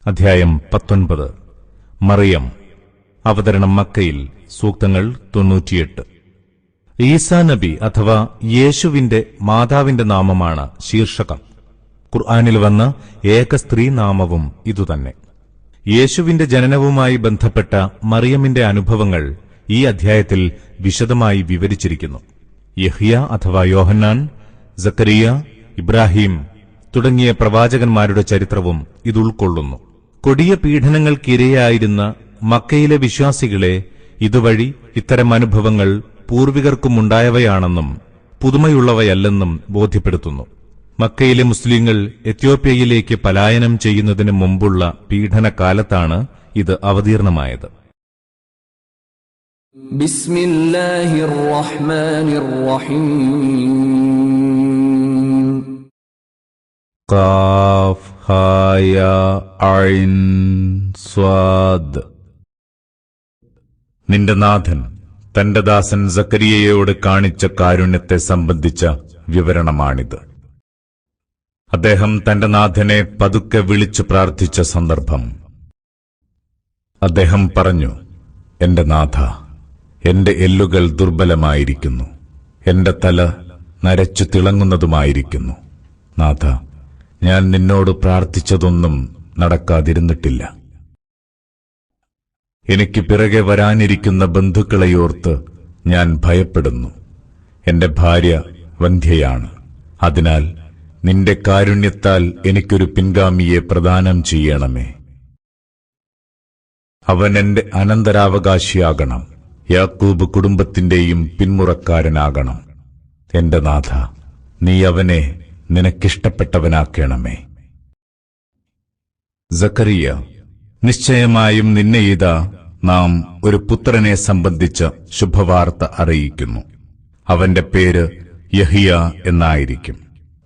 അധ്യായം 19. മറിയം. അവതരണം മക്കയിൽ. സൂക്തങ്ങൾ 98. ഈസാ നബി അഥവാ യേശുവിന്റെ മാതാവിന്റെ നാമമാണ് ശീർഷകം. ഖുർആനിൽ വന്ന ഏക സ്ത്രീ നാമവും ഇതുതന്നെ. യേശുവിന്റെ ജനനവുമായി ബന്ധപ്പെട്ട മറിയമിന്റെ അനുഭവങ്ങൾ ഈ അധ്യായത്തിൽ വിശദമായി വിവരിച്ചിരിക്കുന്നു. യഹ്യ അഥവാ യോഹന്നാൻ, സക്കരിയ, ഇബ്രാഹിം തുടങ്ങിയ പ്രവാചകന്മാരുടെ ചരിത്രവും ഇതുൾക്കൊള്ളുന്നു. കൊടിയ പീഡനങ്ങൾക്കിരയായിരുന്ന മക്കയിലെ വിശ്വാസികളെ ഇതുവഴി ഇത്തരം അനുഭവങ്ങൾ പൂർവികർക്കുമുണ്ടായവയാണെന്നും പുതുമയുള്ളവയല്ലെന്നും ബോധ്യപ്പെടുത്തുന്നു. മക്കയിലെ മുസ്ലിങ്ങൾ എത്യോപ്യയിലേക്ക് പലായനം ചെയ്യുന്നതിന് മുമ്പുള്ള പീഡനകാലത്താണ് ഇത് അവതീർണമായത്. ബിസ്മില്ലാഹിർ റഹ്മാനിർ റഹീം. ഖാഫ് ഹാ യാ ഐൻ സ്വാദ്. നിന്റെ നാഥൻ തന്റെ ദാസൻ സക്കരിയയോട് കാണിച്ച കാരുണ്യത്തെ സംബന്ധിച്ച വിവരണമാണിത്. അദ്ദേഹം തന്റെ നാഥനെ പതുക്കെ വിളിച്ചു പ്രാർത്ഥിച്ച സന്ദർഭം. അദ്ദേഹം പറഞ്ഞു, എന്റെ നാഥ, എന്റെ എല്ലുകൾ ദുർബലമായിരിക്കുന്നു, എന്റെ തല നരച്ചു തിളങ്ങുന്നതുമായിരിക്കുന്നു. നാഥ, ഞാൻ നിന്നോട് പ്രാർത്ഥിച്ചതൊന്നും നടക്കാതിരുന്നിട്ടില്ല. എനിക്ക് പിറകെ വരാനിരിക്കുന്ന ബന്ധുക്കളെയോർത്ത് ഞാൻ ഭയപ്പെടുന്നു. എന്റെ ഭാര്യ വന്ധ്യയാണ്. അതിനാൽ നിന്റെ കാരുണ്യത്താൽ എനിക്കൊരു പിൻഗാമിയെ പ്രദാനം ചെയ്യണമേ. അവൻ എന്റെ അനന്തരാവകാശിയാകണം. യാക്കൂബ് കുടുംബത്തിന്റെയും പിന്മുറക്കാരനാകണം. എന്റെ നാഥ, നീ അവനെ നിനക്കിഷ്ടപ്പെട്ടവനാക്കണമേ. സക്കരിയ. നിശ്ചയമായും നിന്നെ ഇതാ നാം ഒരു പുത്രനെ സംബന്ധിച്ച ശുഭവാർത്ത അറിയിക്കുന്നു. അവന്റെ പേര് യഹിയ എന്നായിരിക്കും.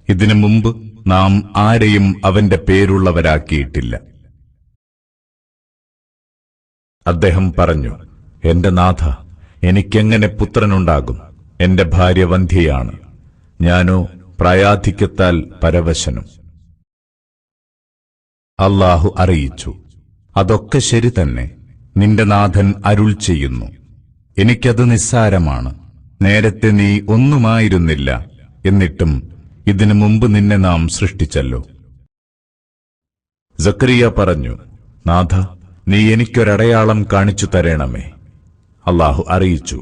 ഇതിനു മുമ്പ് നാം ആരെയും അവന്റെ പേരുള്ളവരാക്കിയിട്ടില്ല. അദ്ദേഹം പറഞ്ഞു, എന്റെ നാഥ, എനിക്കെങ്ങനെ പുത്രനുണ്ടാകും? എന്റെ ഭാര്യ വന്ധ്യയാണ്, ഞാനോ പ്രായാധിക്യത്താൽ പരവശനും. അല്ലാഹു അറിയിച്ചു, അതൊക്കെ ശരി തന്നെ. നിന്റെ നാഥൻ അരുൾ ചെയ്യുന്നു, എനിക്കത് നിസ്സാരമാണ്. നേരത്തെ നീ ഒന്നുമായിരുന്നില്ല, എന്നിട്ടും ഇതിനു മുമ്പ് നിന്നെ നാം സൃഷ്ടിച്ചല്ലോ. സക്കരിയ പറഞ്ഞു, നാഥ, നീ എനിക്കൊരടയാളം കാണിച്ചു തരണമേ. അല്ലാഹു അറിയിച്ചു,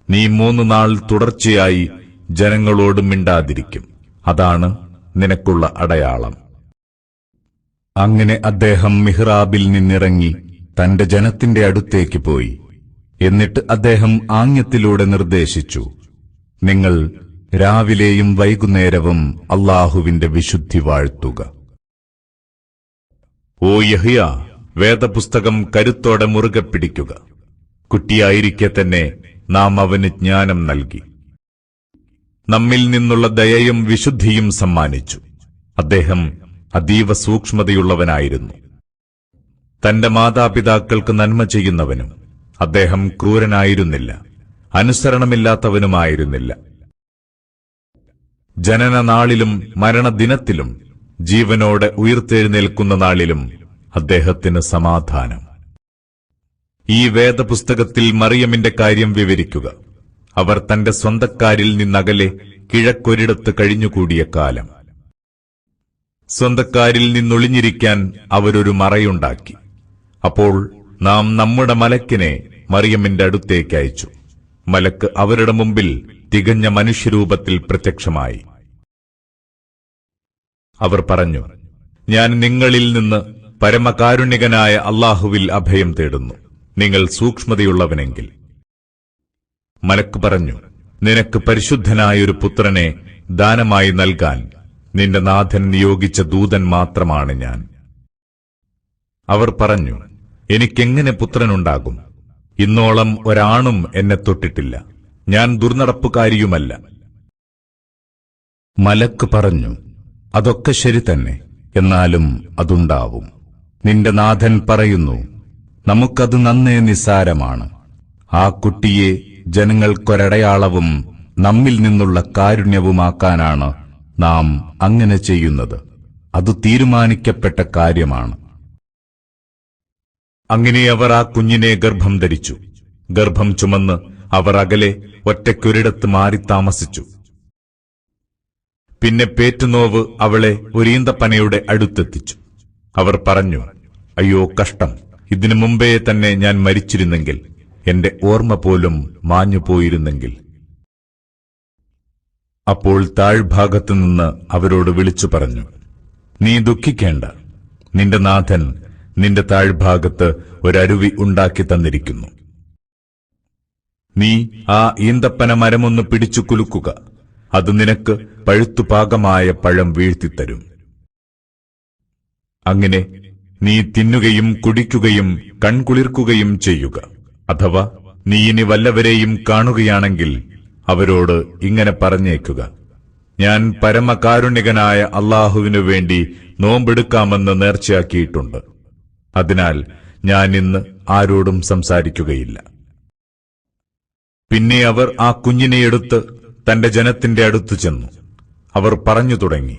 നീ 3 നാൾ തുടർച്ചയായി ജനങ്ങളോട് മിണ്ടാതിരിക്കും. അതാണ് നിനക്കുള്ള അടയാളം. അങ്ങനെ അദ്ദേഹം മിഹ്റാബിൽ നിന്നിറങ്ങി തന്റെ ജനത്തിന്റെ അടുത്തേക്ക് പോയി. എന്നിട്ട് അദ്ദേഹം ആംഗ്യത്തിലൂടെ നിർദ്ദേശിച്ചു, നിങ്ങൾ രാവിലെയും വൈകുന്നേരവും അല്ലാഹുവിന്റെ വിശുദ്ധി വാഴ്ത്തുക. ഓ യഹ്യ, വേദപുസ്തകം കരുത്തോടെ മുറുകെ പിടിക്കുക. കുട്ടിയായിരിക്കെ തന്നെ നാം അവന് ജ്ഞാനം നൽകി. നമ്മിൽ നിന്നുള്ള ദയയും വിശുദ്ധിയും സമ്മാനിച്ചു. അദ്ദേഹം അതീവ സൂക്ഷ്മതയുള്ളവനായിരുന്നു. തന്റെ മാതാപിതാക്കൾക്ക് നന്മ ചെയ്യുന്നവനും. അദ്ദേഹം ക്രൂരനായിരുന്നില്ല, അനുസരണമില്ലാത്തവനുമായിരുന്നില്ല. ജനനനാളിലും മരണദിനത്തിലും ജീവനോടെ ഉയിർത്തെഴുന്നേൽക്കുന്ന നാളിലും അദ്ദേഹത്തിന് സമാധാനം. ഈ വേദപുസ്തകത്തിൽ മറിയമിന്റെ കാര്യം വിവരിക്കുക. അവർ തന്റെ സ്വന്തക്കാരിൽ നിന്നകലെ കിഴക്കൊരിടത്ത് കഴിഞ്ഞുകൂടിയ കാലം. സ്വന്തക്കാരിൽ നിന്നൊളിഞ്ഞിരിക്കാൻ അവരൊരു മറയുണ്ടാക്കി. അപ്പോൾ നാം നമ്മുടെ മലക്കിനെ മറിയമിന്റെ അടുത്തേക്ക് അയച്ചു. മലക്ക് അവരുടെ മുമ്പിൽ തികഞ്ഞ മനുഷ്യരൂപത്തിൽ പ്രത്യക്ഷമായി. അവർ പറഞ്ഞു, ഞാൻ നിങ്ങളിൽ നിന്ന് പരമകാരുണ്യകനായ അല്ലാഹുവിൽ അഭയം തേടുന്നു, നിങ്ങൾ സൂക്ഷ്മതയുള്ളവനെങ്കിൽ. മലക്ക് പറഞ്ഞു, നിനക്ക് പരിശുദ്ധനായൊരു പുത്രനെ ദാനമായി നൽകാൻ നിന്റെ നാഥൻ നിയോഗിച്ച ദൂതൻ മാത്രമാണ് ഞാൻ. അവർ പറഞ്ഞു, എനിക്കെങ്ങനെ പുത്രനുണ്ടാകും? ഇന്നോളം ഒരാണും എന്നെ തൊട്ടിട്ടില്ല, ഞാൻ ദുർനടപ്പുകാരിയുമല്ല. മലക്ക് പറഞ്ഞു, അതൊക്കെ ശരി തന്നെ, എന്നാലും അതുണ്ടാവും. നിന്റെ നാഥൻ പറയുന്നു, നമുക്കത് നന്നേ നിസ്സാരമാണ്. ആ കുട്ടിയെ ജനങ്ങൾക്കൊരടയാളവും നമ്മിൽ നിന്നുള്ള കാരുണ്യവുമാക്കാനാണ് നാം അങ്ങനെ ചെയ്യുന്നത്. അത് തീരുമാനിക്കപ്പെട്ട കാര്യമാണ്. അങ്ങനെ അവർ ആ കുഞ്ഞിനെ ഗർഭം ധരിച്ചു. ഗർഭം ചുമന്ന് അവർ അകലെ ഒറ്റയ്ക്കൊരിടത്ത് മാറി താമസിച്ചു. പിന്നെ പേറ്റുനോവ് അവളെ ഒരു ഈന്തപ്പനയുടെ അടുത്തെത്തിച്ചു. അവർ പറഞ്ഞു, അയ്യോ കഷ്ടം, ഇതിനു മുമ്പേ തന്നെ ഞാൻ മരിച്ചിരുന്നെങ്കിൽ, എന്റെ ഓർമ്മ പോലും മാഞ്ഞുപോയിരുന്നെങ്കിൽ. അപ്പോൾ താഴ്ഭാഗത്തുനിന്ന് അവരോട് വിളിച്ചു പറഞ്ഞു, നീ ദുഃഖിക്കേണ്ട, നിന്റെ നാഥൻ നിന്റെ താഴ്ഭാഗത്ത് ഒരരുവി ഉണ്ടാക്കി തന്നിരിക്കുന്നു. നീ ആ ഈന്തപ്പന മരമൊന്ന് പിടിച്ചു കുലുക്കുക, അത് നിനക്ക് പഴുത്തുപാകമായ പഴം വീഴ്ത്തിത്തരും. അങ്ങനെ നീ തിന്നുകയും കുടിക്കുകയും കൺകുളിർക്കുകയും ചെയ്യുക. അഥവാ നീ ഇനി വല്ലവരെയും കാണുകയാണെങ്കിൽ അവരോട് ഇങ്ങനെ പറഞ്ഞേക്കുക, ഞാൻ പരമകാരുണികനായ അല്ലാഹുവിനു വേണ്ടി നോമ്പെടുക്കാമെന്ന് നേർച്ചയാക്കിയിട്ടുണ്ട്. അതിനാൽ ഞാൻ ഇന്ന് ആരോടും സംസാരിക്കുകയില്ല. പിന്നെ അവർ ആ കുഞ്ഞിനെയെടുത്ത് തന്റെ ജനത്തിന്റെ അടുത്തു ചെന്നു. അവർ പറഞ്ഞു തുടങ്ങി,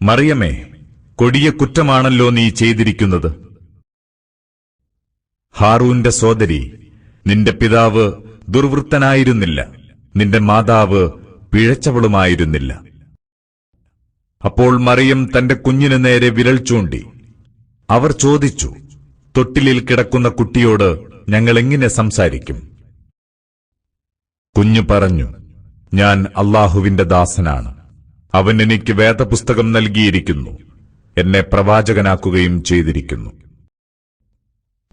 മറിയമേ, കൊടിയ കുറ്റമാണല്ലോ നീ ചെയ്തിരിക്കുന്നത്. ഹാറൂന്റെ സോദരി, നിന്റെ പിതാവ് ദുർവൃത്തനായിരുന്നില്ല, നിന്റെ മാതാവ് പിഴച്ചവളുമായിരുന്നില്ല. അപ്പോൾ മറിയം തന്റെ കുഞ്ഞിനു നേരെ വിരൽ ചൂണ്ടി. അവർ ചോദിച്ചു, തൊട്ടിലിൽ കിടക്കുന്ന കുട്ടിയോട് ഞങ്ങൾ എങ്ങനെ സംസാരിക്കും? കുഞ്ഞു പറഞ്ഞു, ഞാൻ അല്ലാഹുവിന്റെ ദാസനാണ്. അവൻ എനിക്ക് വേദപുസ്തകം നൽകിയിരിക്കുന്നു, എന്നെ പ്രവാചകനാക്കുകയും ചെയ്തിരിക്കുന്നു.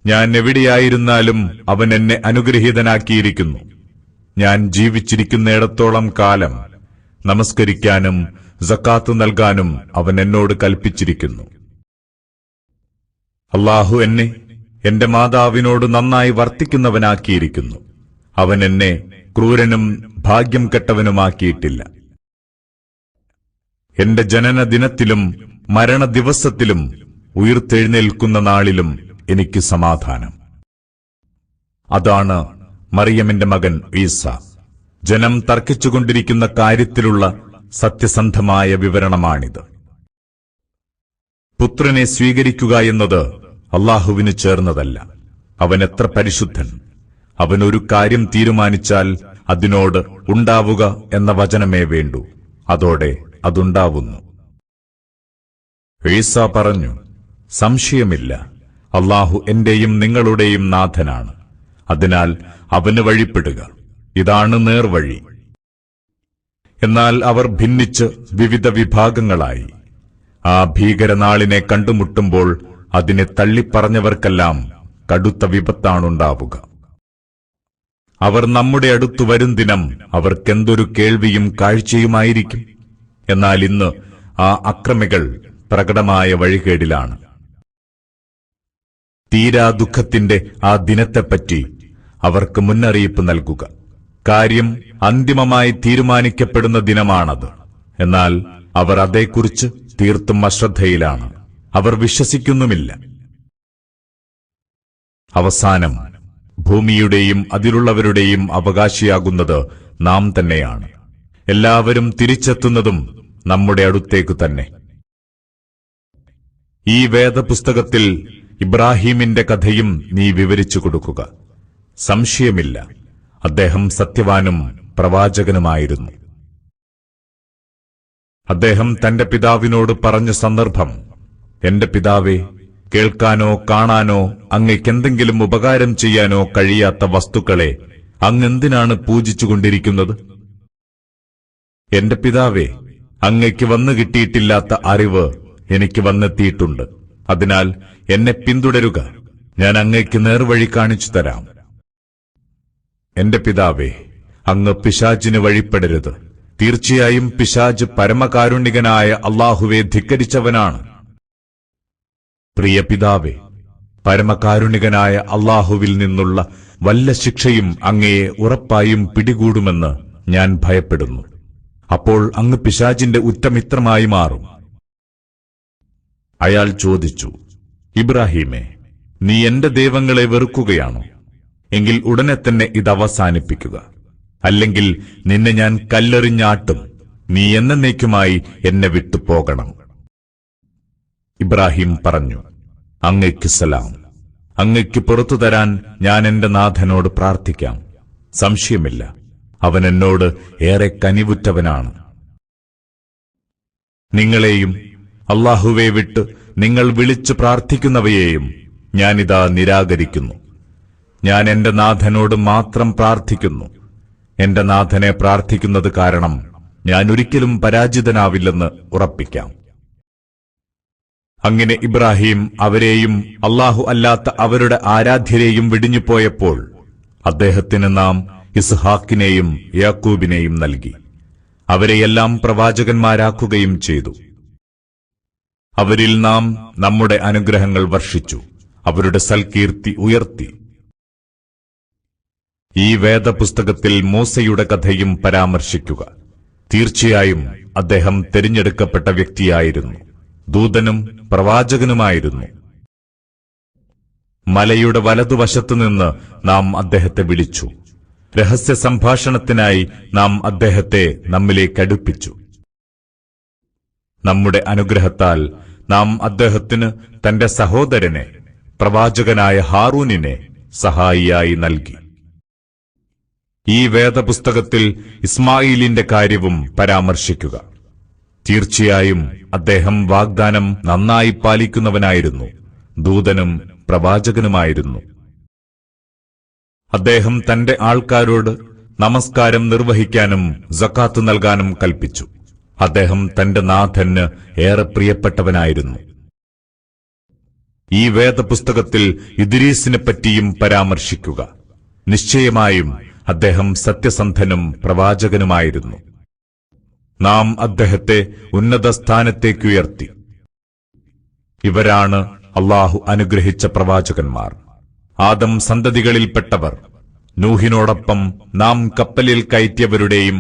ഞാൻ എവിടെയായിരുന്നാലും അവൻ എന്നെ അനുഗ്രഹീതനാക്കിയിരിക്കുന്നു. ഞാൻ ജീവിച്ചിരിക്കുന്നിടത്തോളം കാലം നമസ്കരിക്കാനും സക്കാത്ത് നൽകാനും അവൻ എന്നോട് കൽപ്പിച്ചിരിക്കുന്നു. അല്ലാഹു എന്നെ എന്റെ മാതാവിനോട് നന്നായി വർത്തിക്കുന്നവനാക്കിയിരിക്കുന്നു. അവൻ എന്നെ ക്രൂരനും ഭാഗ്യം കെട്ടവനുമാക്കിയിട്ടില്ല. എന്റെ ജനനദിനത്തിലും മരണദിവസത്തിലും ഉയിർത്തെഴുന്നേൽക്കുന്ന നാളിലും എനിക്ക് സമാധാനം. അതാണ് മറിയമിന്റെ മകൻ ഈസ. ജനം തർക്കിച്ചുകൊണ്ടിരിക്കുന്ന കാര്യത്തിലുള്ള സത്യസന്ധമായ വിവരണമാണിത്. പുത്രനെ സ്വീകരിക്കുക എന്നത് അല്ലാഹുവിന് ചേർന്നതല്ല. അവൻ എത്ര പരിശുദ്ധൻ! അവൻ ഒരു കാര്യം തീരുമാനിച്ചാൽ അതിനോട് ഉണ്ടാവുക എന്ന വചനമേ വേണ്ടൂ, അതോടെ അതുണ്ടാവുന്നു. ഈസ പറഞ്ഞു, സംശയമില്ല, അല്ലാഹു എന്റെയും നിങ്ങളുടെയും നാഥനാണ്. അതിനാൽ അവന് വഴിപ്പെടുക. ഇതാണ് നേർവഴി. എന്നാൽ അവർ ഭിന്നിച്ച് വിവിധ വിഭാഗങ്ങളായി. ആ ഭീകരനാളിനെ കണ്ടുമുട്ടുമ്പോൾ അതിനെ തള്ളിപ്പറഞ്ഞവർക്കെല്ലാം കടുത്ത വിപത്താണുണ്ടാവുക. അവർ നമ്മുടെ അടുത്തു വരും ദിനം അവർക്കെന്തൊരു കേൾവിയും കാഴ്ചയുമായിരിക്കും. എന്നാൽ ഇന്ന് ആ അക്രമികൾ പ്രകടമായ വഴികേടിലാണ്. തീരാ ദുഃഖത്തിന്റെ ആ ദിനത്തെപ്പറ്റി അവർക്ക് മുന്നറിയിപ്പ് നൽകുക. കാര്യം അന്തിമമായി തീരുമാനിക്കപ്പെടുന്ന ദിനമാണത്. എന്നാൽ അവർ അതേക്കുറിച്ച് തീർത്തും അശ്രദ്ധയിലാണ്. അവർ വിശ്വസിക്കുന്നുമില്ല. അവസാനം ഭൂമിയുടെയും അതിലുള്ളവരുടെയും അവകാശിയാകുന്നത് നാം തന്നെയാണ്. എല്ലാവരും തിരിച്ചെത്തുന്നതും നമ്മുടെ അടുത്തേക്കു തന്നെ. ഈ വേദപുസ്തകത്തിൽ ഇബ്രാഹീമിന്റെ കഥയും നീ വിവരിച്ചു കൊടുക്കുക. സംശയമില്ല, അദ്ദേഹം സത്യവാനും പ്രവാചകനുമായിരുന്നു. അദ്ദേഹം തന്റെ പിതാവിനോട് പറഞ്ഞ സന്ദർഭം, എന്റെ പിതാവേ, കേൾക്കാനോ കാണാനോ അങ്ങയ്ക്കെന്തെങ്കിലും ഉപകാരം ചെയ്യാനോ കഴിയാത്ത വസ്തുക്കളെ അങ്ങെന്തിനാണ് പൂജിച്ചുകൊണ്ടിരിക്കുന്നത്? എന്റെ പിതാവേ, അങ്ങയ്ക്ക് വന്നു കിട്ടിയിട്ടില്ലാത്ത അറിവ് എനിക്ക് വന്നെത്തിയിട്ടുണ്ട്. അതിനാൽ എന്നെ പിന്തുടരുക, ഞാൻ അങ്ങയ്ക്ക് നേർവഴി കാണിച്ചു തരാം. എന്റെ പിതാവേ, അങ്ങ് പിശാചിന് വഴിപ്പെടരുത്. തീർച്ചയായും പിശാച് പരമകാരുണികനായ അല്ലാഹുവെ ധിക്കരിച്ചവനാണ്. പ്രിയ പിതാവേ, പരമകാരുണികനായ അല്ലാഹുവിൽ നിന്നുള്ള വല്ല ശിക്ഷയും അങ്ങയെ ഉറപ്പായും പിടികൂടുമെന്ന് ഞാൻ ഭയപ്പെടുന്നു. അപ്പോൾ അങ്ങ് പിശാചിന്റെ ഉറ്റമിത്രമായി മാറും. അയാൾ ചോദിച്ചു, ഇബ്രാഹീമേ, നീ എന്റെ ദൈവങ്ങളെ വെറുക്കുകയാണോ? എങ്കിൽ ഉടനെ തന്നെ ഇത് അവസാനിപ്പിക്കുക. അല്ലെങ്കിൽ നിന്നെ ഞാൻ കല്ലെറിഞ്ഞാട്ടും. നീ എന്നേക്കുമായി എന്നെ വിട്ടു പോകണം. ഇബ്രാഹിം പറഞ്ഞു, അങ്ങയ്ക്ക് സലാം. അങ്ങയ്ക്ക് പുറത്തു തരാൻ ഞാൻ എന്റെ നാഥനോട് പ്രാർത്ഥിക്കാം. സംശയമില്ല, അവൻ എന്നോട് ഏറെ കനിവുറ്റവനാണ്. നിങ്ങളെയും അല്ലാഹുവെ വിട്ട് നിങ്ങൾ വിളിച്ചു പ്രാർത്ഥിക്കുന്നവയെയും ഞാനിതാ നിരാകരിക്കുന്നു. ഞാൻ എന്റെ നാഥനോട് മാത്രം പ്രാർത്ഥിക്കുന്നു. എന്റെ നാഥനെ പ്രാർത്ഥിക്കുന്നത് കാരണം ഞാൻ ഒരിക്കലും പരാജിതനാവില്ലെന്ന് ഉറപ്പിക്കാം. അങ്ങനെ ഇബ്രാഹിം അവരെയും അല്ലാഹു അല്ലാത്ത അവരുടെ ആരാധ്യരെയും വെടിഞ്ഞുപോയപ്പോൾ അദ്ദേഹത്തിന് നാം ഇസ്ഹാക്കിനെയും യാക്കൂബിനെയും നൽകി. അവരെയെല്ലാം പ്രവാചകന്മാരാക്കുകയും ചെയ്തു. അവരിൽ നാം നമ്മുടെ അനുഗ്രഹങ്ങൾ വർഷിച്ചു, അവരുടെ സൽകീർത്തി ഉയർത്തി. ഈ വേദപുസ്തകത്തിൽ മൂസയുടെ കഥയും പരാമർശിക്കുക. തീർച്ചയായും അദ്ദേഹം തിരഞ്ഞെടുക്കപ്പെട്ട വ്യക്തിയായിരുന്നു, ദൂതനും പ്രവാചകനുമായിരുന്നു. മലയുടെ വലതുവശത്തുനിന്ന് നാം അദ്ദേഹത്തെ വിളിച്ചു. രഹസ്യ സംഭാഷണത്തിനായി നാം അദ്ദേഹത്തെ നമ്മിലേക്ക് അടുപ്പിച്ചു. നമ്മുടെ അനുഗ്രഹത്താൽ നാം അദ്ദേഹത്തിന് തന്റെ സഹോദരനെ, പ്രവാചകനായ ഹാറൂനിനെ സഹായിയായി നൽകി. ഈ വേദപുസ്തകത്തിൽ ഇസ്മായിലിന്റെ കാര്യവും പരാമർശിക്കുക. തീർച്ചയായും അദ്ദേഹം വാഗ്ദാനം നന്നായി പാലിക്കുന്നവനായിരുന്നു, ദൂതനും പ്രവാചകനുമായിരുന്നു. അദ്ദേഹം തന്റെ ആൾക്കാരോട് നമസ്കാരം നിർവഹിക്കാനും സക്കാത്ത് നൽകാനും കൽപ്പിച്ചു. അദ്ദേഹം തന്റെ നാഥന് ഏറെ പ്രിയപ്പെട്ടവനായിരുന്നു. ഈ വേദപുസ്തകത്തിൽ ഇദ്രീസിനെപ്പറ്റിയും പരാമർശിക്കുക. നിശ്ചയമായും അദ്ദേഹം സത്യസന്ധനും പ്രവാചകനുമായിരുന്നു. നാം അദ്ദേഹത്തെ ഉന്നത സ്ഥാനത്തേക്കുയർത്തി. ഇവരാണ് അല്ലാഹു അനുഗ്രഹിച്ച പ്രവാചകന്മാർ, ആദം സന്തതികളിൽപ്പെട്ടവർ. നൂഹിനോടൊപ്പം നാം കപ്പലിൽ കയറ്റിയവരുടെയും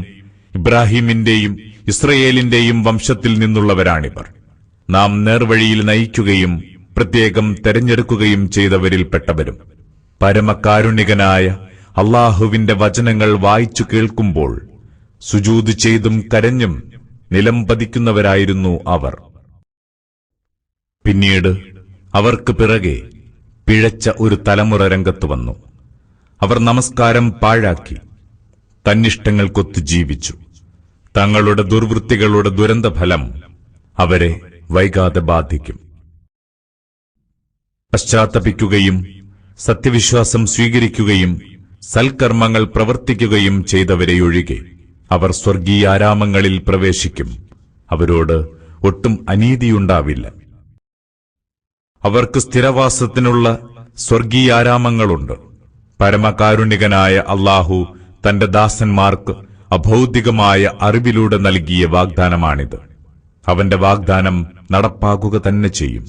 ഇബ്രാഹീമിന്റെയും ഇസ്രയേലിന്റെയും വംശത്തിൽ നിന്നുള്ളവരാണിവർ. നാം നേർവഴിയിൽ നയിക്കുകയും പ്രത്യേകം തെരഞ്ഞെടുക്കുകയും ചെയ്തവരിൽപ്പെട്ടവരും. പരമകാരുണികനായ അല്ലാഹുവിന്റെ വചനങ്ങൾ വായിച്ചു കേൾക്കുമ്പോൾ സുജൂദ് ചെയ്തും കരഞ്ഞും നിലം പതിക്കുന്നവരായിരുന്നു അവർ. പിന്നീട് അവർക്ക് പിറകെ പിഴച്ച ഒരു തലമുറ രംഗത്തു വന്നു. അവർ നമസ്കാരം പാഴാക്കി, തന്നിഷ്ടങ്ങൾക്കൊത്തു ജീവിച്ചു. തങ്ങളുടെ ദുർവൃത്തികളുടെ ദുരന്തഫലം അവരെ വൈകാതെ ബാധിക്കും. പശ്ചാത്തപിക്കുകയും സത്യവിശ്വാസം സ്വീകരിക്കുകയും സൽക്കർമ്മങ്ങൾ പ്രവർത്തിക്കുകയും ചെയ്തവരെയൊഴികെ അവർ സ്വർഗീയാരാമങ്ങളിൽ പ്രവേശിക്കും. അവരോട് ഒട്ടും അനീതിയുണ്ടാവില്ല. അവർക്ക് സ്ഥിരവാസത്തിനുള്ള സ്വർഗീയാരാമങ്ങളുണ്ട്. പരമകാരുണികനായ അല്ലാഹു തന്റെ ദാസന്മാർക്ക് അഭൗതികമായ അറിവിലൂടെ നൽകിയ വാഗ്ദാനമാണിത്. അവന്റെ വാഗ്ദാനം നടപ്പാക്കുക തന്നെ ചെയ്യും.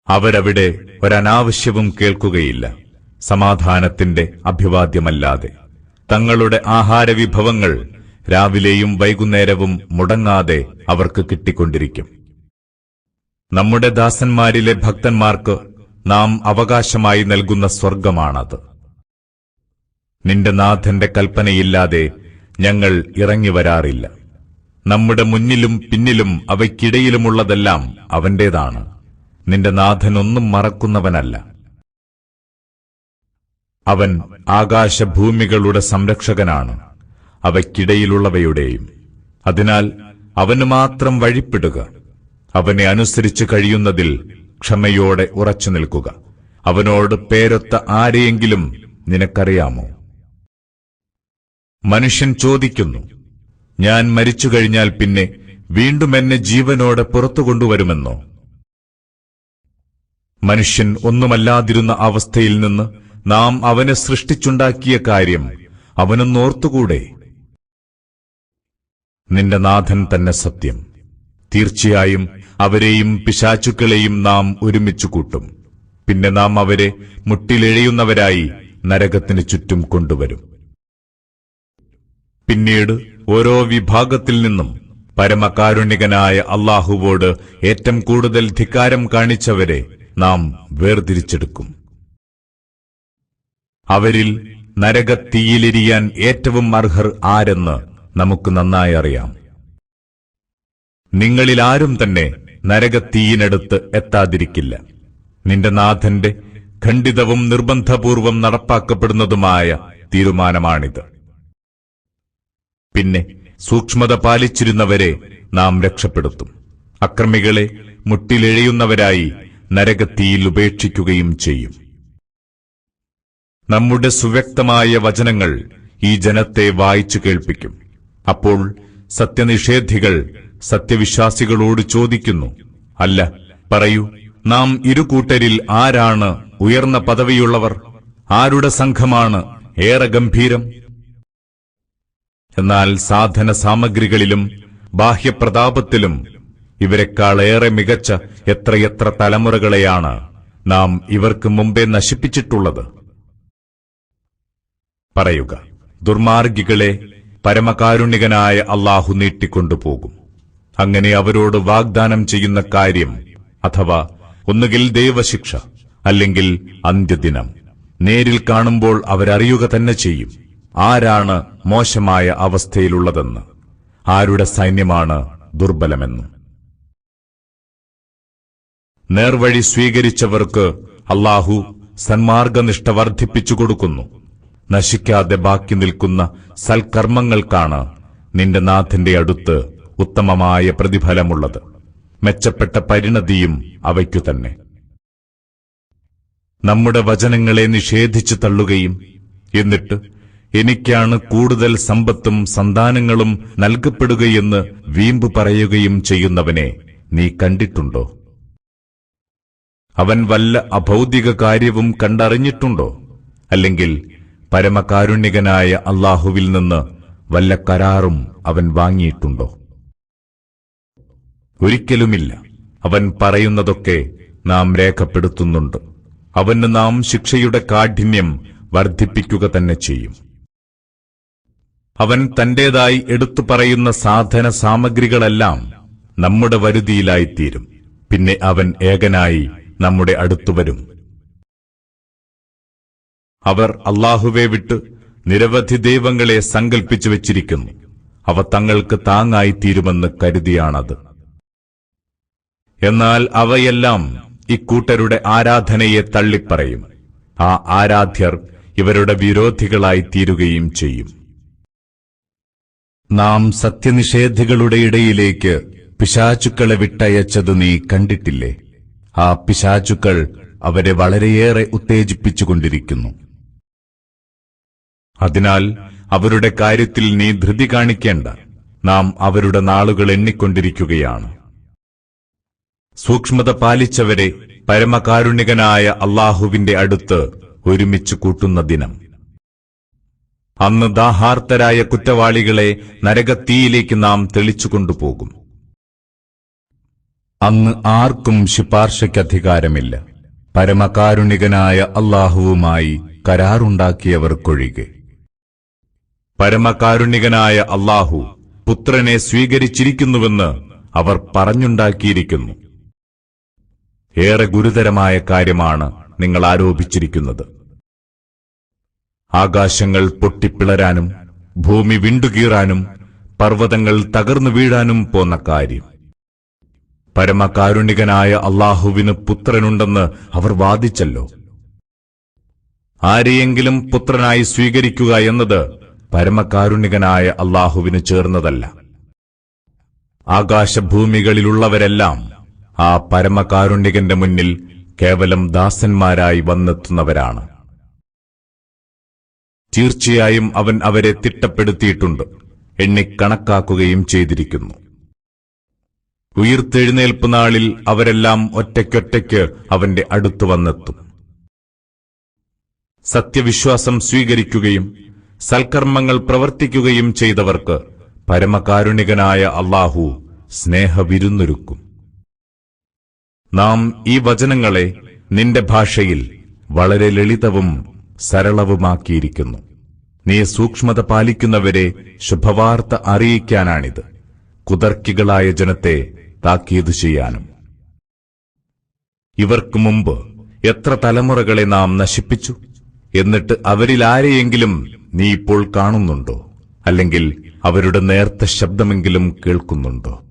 അവരവിടെ ഒരനാവശ്യവും കേൾക്കുകയില്ല, സമാധാനത്തിന്റെ അഭിവാദ്യമല്ലാതെ. തങ്ങളുടെ ആഹാരവിഭവങ്ങൾ രാവിലെയും വൈകുന്നേരവും മുടങ്ങാതെ അവർക്ക് കിട്ടിക്കൊണ്ടിരിക്കും. നമ്മുടെ ദാസന്മാരിലെ ഭക്തന്മാർക്ക് നാം അവകാശമായി നൽകുന്ന സ്വർഗമാണത്. നിന്റെ നാഥന്റെ കൽപ്പനയില്ലാതെ ഞങ്ങൾ ഇറങ്ങിവരാറില്ല. നമ്മുടെ മുന്നിലും പിന്നിലും അവയ്ക്കിടയിലുമുള്ളതെല്ലാം അവന്റേതാണ്. നിന്റെ നാഥനൊന്നും മറക്കുന്നവനല്ല. അവൻ ആകാശഭൂമികളുടെ സംരക്ഷകനാണ്, അവയ്ക്കിടയിലുള്ളവയുടെയും. അതിനാൽ അവന് മാത്രം വഴിപ്പെടുക. അവനെ അനുസരിച്ച് കഴിയുന്നതിൽ ക്ഷമയോടെ ഉറച്ചു നിൽക്കുക. അവനോട് പേരൊത്ത ആരെയെങ്കിലും നിനക്കറിയാമോ? മനുഷ്യൻ ചോദിക്കുന്നു, ഞാൻ മരിച്ചു കഴിഞ്ഞാൽ പിന്നെ വീണ്ടും എന്നെ ജീവനോടെ പുറത്തു കൊണ്ടുവരുമെന്നോ? മനുഷ്യൻ ഒന്നുമല്ലാതിരുന്ന അവസ്ഥയിൽ നിന്ന് നാം അവനെ സൃഷ്ടിച്ചുണ്ടാക്കിയ കാര്യം അവനൊന്നോർത്തുകൂടെ? നിന്റെ നാഥൻ തന്നെ സത്യം. തീർച്ചയായും അവരെയും പിശാചുക്കളെയും നാം ഒരുമിച്ചു കൂട്ടും. പിന്നെ നാം അവരെ മുട്ടിലെഴയുന്നവരായി നരകത്തിന് ചുറ്റും കൊണ്ടുവരും. പിന്നീട് ഓരോ വിഭാഗത്തിൽ നിന്നും പരമകാരുണികനായ അല്ലാഹുവോട് ഏറ്റവും കൂടുതൽ ധിക്കാരം കാണിച്ചവരെ നാം വേർതിരിച്ചെടുക്കും. അവരിൽ നരകത്തീയിലെരിയാൻ ഏറ്റവും അർഹർ ആരെന്ന് നമുക്ക് നന്നായി അറിയാം. നിങ്ങളിലാരും തന്നെ നരകത്തീയിനടുത്ത് എത്താതിരിക്കില്ല. നിന്റെ നാഥന്റെ ഖണ്ഡിതവും നിർബന്ധപൂർവം നടപ്പാക്കപ്പെടുന്നതുമായ തീരുമാനമാണിത്. പിന്നെ സൂക്ഷ്മത പാലിച്ചിരുന്നവരെ നാം രക്ഷപ്പെടുത്തും. അക്രമികളെ മുട്ടിലെഴയുന്നവരായി നരകത്തീയിൽ ഉപേക്ഷിക്കുകയും ചെയ്യും. നമ്മുടെ സുവ്യക്തമായ വചനങ്ങൾ ഈ ജനത്തെ വായിച്ചു കേൾപ്പിക്കും. അപ്പോൾ സത്യനിഷേധികൾ സത്യവിശ്വാസികളോട് ചോദിക്കുന്നു, അല്ല, പറയൂ, നാം ഇരുകൂട്ടരിൽ ആരാണ് ഉയർന്ന പദവിയുള്ളവർ? ആരുടെ സംഘമാണ് ഏറെ ഗംഭീരം? എന്നാൽ സാധന സാമഗ്രികളിലും ബാഹ്യപ്രതാപത്തിലും ഇവരെക്കാളേറെ മികച്ച എത്രയെത്ര തലമുറകളെയാണ് നാം ഇവർക്ക് മുമ്പേ നശിപ്പിച്ചിട്ടുള്ളത്. പറയുക, ദുർമാർഗികളെ പരമകാരുണികനായ അല്ലാഹു നീട്ടിക്കൊണ്ടുപോകും. അങ്ങനെ അവരോട് വാഗ്ദാനം ചെയ്യുന്ന കാര്യം, അഥവാ ഒന്നുകിൽ ദൈവശിക്ഷ അല്ലെങ്കിൽ അന്ത്യദിനം, നേരിൽ കാണുമ്പോൾ അവരറിയുക തന്നെ ചെയ്യും ആരാണ് മോശമായ അവസ്ഥയിലുള്ളതെന്ന്, ആരുടെ സൈന്യമാണ് ദുർബലമെന്നും. നേർവഴി സ്വീകരിച്ചവർക്ക് അല്ലാഹു സന്മാർഗനിഷ്ഠ വർദ്ധിപ്പിച്ചു കൊടുക്കുന്നു. നശിക്കാതെ ബാക്കി നിൽക്കുന്ന സൽക്കർമ്മങ്ങൾക്കാണ് നിന്റെ നാഥന്റെ അടുത്ത് ഉത്തമമായ പ്രതിഫലമുള്ളത്. മെച്ചപ്പെട്ട പരിണതിയും അവയ്ക്കു തന്നെ. നമ്മുടെ വചനങ്ങളെ നിഷേധിച്ചു തള്ളുകയും എന്നിട്ട് എനിക്കാണ് കൂടുതൽ സമ്പത്തും സന്താനങ്ങളും നൽകപ്പെടുകയെന്ന് വീമ്പ് പറയുകയും ചെയ്യുന്നവനെ നീ കണ്ടിട്ടുണ്ടോ? അവൻ വല്ല അഭൗതിക കാര്യവും കണ്ടറിഞ്ഞിട്ടുണ്ടോ? അല്ലെങ്കിൽ പരമകാരുണ്യകനായ അല്ലാഹുവിൽ നിന്ന് വല്ല കരാറും അവൻ വാങ്ങിയിട്ടുണ്ടോ? ഒരിക്കലുമില്ല. അവൻ പറയുന്നതൊക്കെ നാം രേഖപ്പെടുത്തുന്നുണ്ട്. അവന് നാം ശിക്ഷയുടെ കാഠിന്യം വർദ്ധിപ്പിക്കുക തന്നെ ചെയ്യും. അവൻ തന്റേതായി എടുത്തു പറയുന്ന സാധന സാമഗ്രികളെല്ലാം നമ്മുടെ വരുതിയിലായിത്തീരും. പിന്നെ അവൻ ഏകനായി നമ്മുടെ അടുത്തുവരും. അവർ അല്ലാഹുവെ വിട്ട് നിരവധി ദൈവങ്ങളെ സങ്കൽപ്പിച്ചു വച്ചിരിക്കുന്നു. അവ തങ്ങൾക്ക് താങ്ങായിത്തീരുമെന്ന് കരുതിയാണത്. എന്നാൽ അവയെല്ലാം ഇക്കൂട്ടരുടെ ആരാധനയെ തള്ളിപ്പറയും. ആ ആരാധ്യർ ഇവരുടെ വിരോധികളായിത്തീരുകയും ചെയ്യും. നാം സത്യനിഷേധികളുടെ ഇടയിലേക്ക് പിശാചുക്കളെ വിട്ടയച്ചത് നീ കണ്ടിട്ടില്ലേ? ആ പിശാചുക്കൾ അവരെ വളരെയേറെ ഉത്തേജിപ്പിച്ചുകൊണ്ടിരിക്കുന്നു. അതിനാൽ അവരുടെ കാര്യത്തിൽ നീ ധൃതി കാണിക്കേണ്ട. നാം അവരുടെ നാളുകൾ എണ്ണിക്കൊണ്ടിരിക്കുകയാണ്. സൂക്ഷ്മത പാലിച്ചവരെ പരമകാരുണികനായ അല്ലാഹുവിന്റെ അടുത്ത് ഒരുമിച്ച് കൂട്ടുന്ന ദിനം. അന്ന് ദാഹാർത്തരായ കുറ്റവാളികളെ നരകത്തീയിലേക്ക് നാം തെളിച്ചുകൊണ്ടുപോകും. അന്ന് ആർക്കും ശുപാർശയ്ക്കധികാരമില്ല, പരമകാരുണികനായ അല്ലാഹുവുമായി കരാറുണ്ടാക്കിയവർക്കൊഴികെ. പരമകാരുണികനായ അല്ലാഹു പുത്രനെ സ്വീകരിച്ചിരിക്കുന്നുവെന്ന് അവർ പറഞ്ഞുണ്ടാക്കിയിരിക്കുന്നു. ഏറെ ഗുരുതരമായ കാര്യമാണ് നിങ്ങൾ ആരോപിച്ചിരിക്കുന്നത്. ആകാശങ്ങൾ പൊട്ടിപ്പിളരാനും ഭൂമി വിണ്ടുകീറാനും പർവ്വതങ്ങൾ തകർന്നു വീഴാനും പോന്ന കാര്യം. പരമകാരുണികനായ അല്ലാഹുവിന് പുത്രനുണ്ടെന്ന് അവർ വാദിച്ചല്ലോ. ആരെയെങ്കിലും പുത്രനായി സ്വീകരിക്കുക എന്നത് പരമകാരുണികനായ അല്ലാഹുവിന് ചേർന്നതല്ല. ആകാശഭൂമികളിലുള്ളവരെല്ലാം ആ പരമകാരുണികന്റെ മുന്നിൽ കേവലം ദാസന്മാരായി വന്നെത്തുന്നവരാണ്. തീർച്ചയായും അവൻ അവരെ തിട്ടപ്പെടുത്തിയിട്ടുണ്ട്, എണ്ണിക്കണക്കാക്കുകയും ചെയ്തിരിക്കുന്നു. ഉയിർത്തെഴുന്നേൽപ്പ് നാളിൽ അവരെല്ലാം ഒറ്റയ്ക്കൊറ്റയ്ക്ക് അവന്റെ അടുത്തു വന്നെത്തും. സത്യവിശ്വാസം സ്വീകരിക്കുകയും സൽക്കർമ്മങ്ങൾ പ്രവർത്തിക്കുകയും ചെയ്തവർക്ക് പരമകാരുണികനായ അല്ലാഹു സ്നേഹവിരുന്നൊരുക്കും. നാം ഈ വചനങ്ങളെ നിന്റെ ഭാഷയിൽ വളരെ ലളിതവും സരളവുമാക്കിയിരിക്കുന്നു. നീ സൂക്ഷ്മത പാലിക്കുന്നവരെ ശുഭവാർത്ത അറിയിക്കാനാണിത്, കുതർക്കികളായ ജനത്തെ താക്കീത് ചെയ്യാനും. ഇവർക്ക് മുമ്പ് എത്ര തലമുറകളെ നാം നശിപ്പിച്ചു, എന്നിട്ട് അവരിൽ ആരെയെങ്കിലും നീ ഇപ്പോൾ കാണുന്നുണ്ടോ? അല്ലെങ്കിൽ അവരുടെ നേർത്ത ശബ്ദമെങ്കിലും കേൾക്കുന്നുണ്ടോ?